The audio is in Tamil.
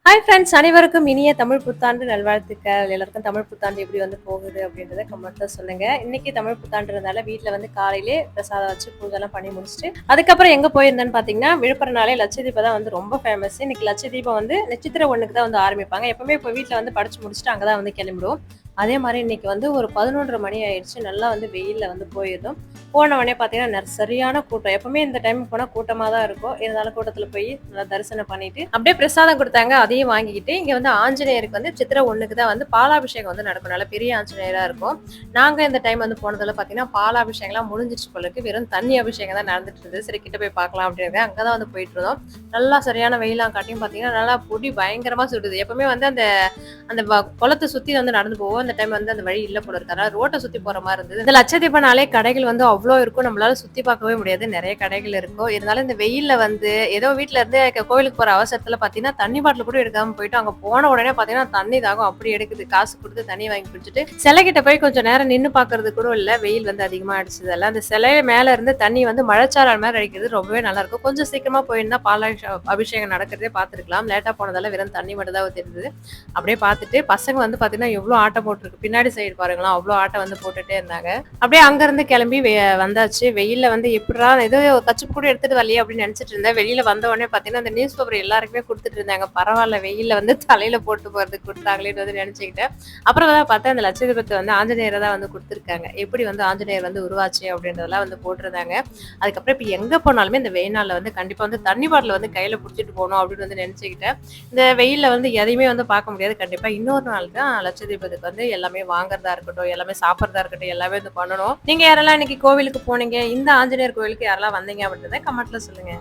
ஹாய் ஃப்ரெண்ட்ஸ், அனைவருக்கும் இனிய தமிழ் புத்தாண்டு நல்வாழ்த்துக்கள். எல்லாருக்கும் தமிழ் புத்தாண்டு எப்படி வந்து போகுது அப்படின்றத கமெண்ட்ல சொல்லுங்க. இன்னைக்கு தமிழ் புத்தாண்டுறதால வீட்ல வந்து காலையிலே பிரசாதம் வச்சு பூஜைலாம் பண்ணி முடிச்சுட்டு அதுக்கப்புறம் எங்க போயிருந்தேன்னு பாத்தீங்கன்னா, விழுப்புரம்னாலே லட்சதீபம் தான் வந்து ரொம்ப ஃபேமஸ். இன்னைக்கு லட்சதீபம் வந்து நட்சத்திர ஒண்ணுக்கு தான் வந்து ஆரம்பிப்பாங்க. எப்பவுமே இப்போ வீட்ல வந்து படைச்சு முடிச்சுட்டு அங்கதான் வந்து கிளம்பிடுவோம். அதே மாதிரி இன்னைக்கு வந்து ஒரு 11:30 மணி ஆயிடுச்சு. நல்லா வந்து வெயில்ல வந்து போயிருந்தோம். போன உடனே பாத்தீங்கன்னா சரியான கூட்டம். எப்பவுமே இந்த டைம் போனா கூட்டமா தான் இருக்கும். இருந்தாலும் கூட்டத்துல போய் நல்லா தரிசனம் பண்ணிட்டு அப்படியே பிரசாதம் கொடுத்தாங்க. அதையும் வாங்கிக்கிட்டு இங்க வந்து ஆஞ்சநேயருக்கு வந்து சித்திரை ஒண்ணுக்கு தான் வந்து பாலாபிஷேகம் வந்து நடக்கும். நல்ல பெரிய ஆஞ்சநேயரா இருக்கும். நாங்க இந்த டைம் வந்து போனதுல பாத்தீங்கன்னா பாலாபிஷேகம்லாம் முடிஞ்சிச்சு போலருக்கு. வெறும் தண்ணி அபிஷேகம் தான் நடந்துட்டு இருந்தது. சரி கிட்ட போய் பார்க்கலாம் அப்படின்னு அங்கதான் வந்து போயிட்டு இருந்தோம். நல்லா சரியான வெயிலாம் காட்டியும் பாத்தீங்கன்னா நல்லா பொடி பயங்கரமா சுடுது. எப்பவுமே வந்து அந்த அந்த குளத்தை சுத்தி வந்து நடந்து போவோம். அந்த டைம் வந்து அந்த வழி இல்ல போல இருக்கு. அதனால ரோட்டை சுத்தி போற மாதிரி இருந்தது. இந்த லட்சதீபனாலே கடைகள் வந்து அவ்வளோ இருக்கும். நம்மளால சுத்தி பார்க்கவே முடியாது. நிறைய கடைகள் இருக்கும். இருந்தாலும் இந்த வெயில்ல வந்து ஏதோ வீட்டுல இருந்து கோவிலுக்கு போற அவசரத்துல பாத்தீங்கன்னா தண்ணி பாட்டில் கூட எடுக்காம போயிட்டு அங்க போன உடனே பாத்தீங்கன்னா தண்ணி தாகம் அப்படி எடுக்குது. காசு கொடுத்து தண்ணி வாங்கி குடிச்சிட்டு சிலை கிட்ட போய் கொஞ்சம் நேரம் நின்னு பாக்குறது கூட இல்ல. வெயில் வந்து அதிகமா அடிச்சதெல்லாம் அந்த சிலை மேல இருந்து தண்ணி வந்து மழைச்சாரல் மாதிரி அடிக்கிறது ரொம்பவே நல்லா இருக்கும். கொஞ்சம் சீக்கிரமா போயிருந்தா அபிஷேகம் நடக்கிறதே பார்த்துருக்கலாம். லேட்டா போனதால வெறும் தண்ணி மட்டும் தான் தெரிஞ்சது. அப்படியே பார்த்துட்டு பசங்க வந்து பாத்தீங்கன்னா எவ்வளவு ஆட்டம் போட்டுருக்கு. பின்னாடி சைடு பாருங்களா, அவ்வளவு ஆட்டம் வந்து போட்டுட்டே இருந்தாங்க. அப்படியே அங்க இருந்து கிளம்பி வந்தாச்சு. வெயில்ல வந்து எப்படா ஏதோ கச்சிப்பு கூட எடுத்துட்டு வரலையே அப்படின்னு நினைச்சிட்டு இருந்தேன். வெளியில வந்த உடனே பாத்தீங்கன்னா அந்த நியூஸ் பேப்பர் எல்லாருக்குமே கொடுத்துட்டு இருந்தாங்க. பரவாயில்ல, வெயில்ல வந்து தலையில போட்டு போறதுக்கு கொடுத்தாங்களேன்னு வந்து நினைச்சுக்கிட்டேன். அப்புறம் தான் பார்த்தா அந்த லட்சதீபத்தை வந்து ஆஞ்சநேயரை தான் வந்து கொடுத்துருக்காங்க. எப்படி வந்து ஆஞ்சநேயர் வந்து உருவாச்சு அப்படின்றதெல்லாம் வந்து போட்டிருந்தாங்க. அதுக்கப்புறம் இப்ப எங்க போனாலுமே இந்த வெயில் நாள்ல வந்து கண்டிப்பா வந்து தண்ணி பாட்டில் வந்து கையில புடிச்சிட்டு போகணும் அப்படின்னு வந்து நினைச்சுக்கிட்டேன். இந்த வெயில்ல வந்து எதையுமே வந்து பார்க்க முடியாது. கண்டிப்பா இன்னொரு நாள் தான் லட்சதீபத்துக்கு வந்து எல்லாமே வாங்குறதா இருக்கட்டும், எல்லாமே சாப்பிட்றதா இருக்கட்டும், எல்லாமே வந்து பண்ணணும். நீங்க யாரெல்லாம் இன்னைக்கு கோவிலுக்கு போனீங்க, இந்த ஆஞ்சநேயர் கோவிலுக்கு யாரெல்லாம் வந்தீங்க அப்படின்றத கமெண்ட்ல சொல்லுங்க.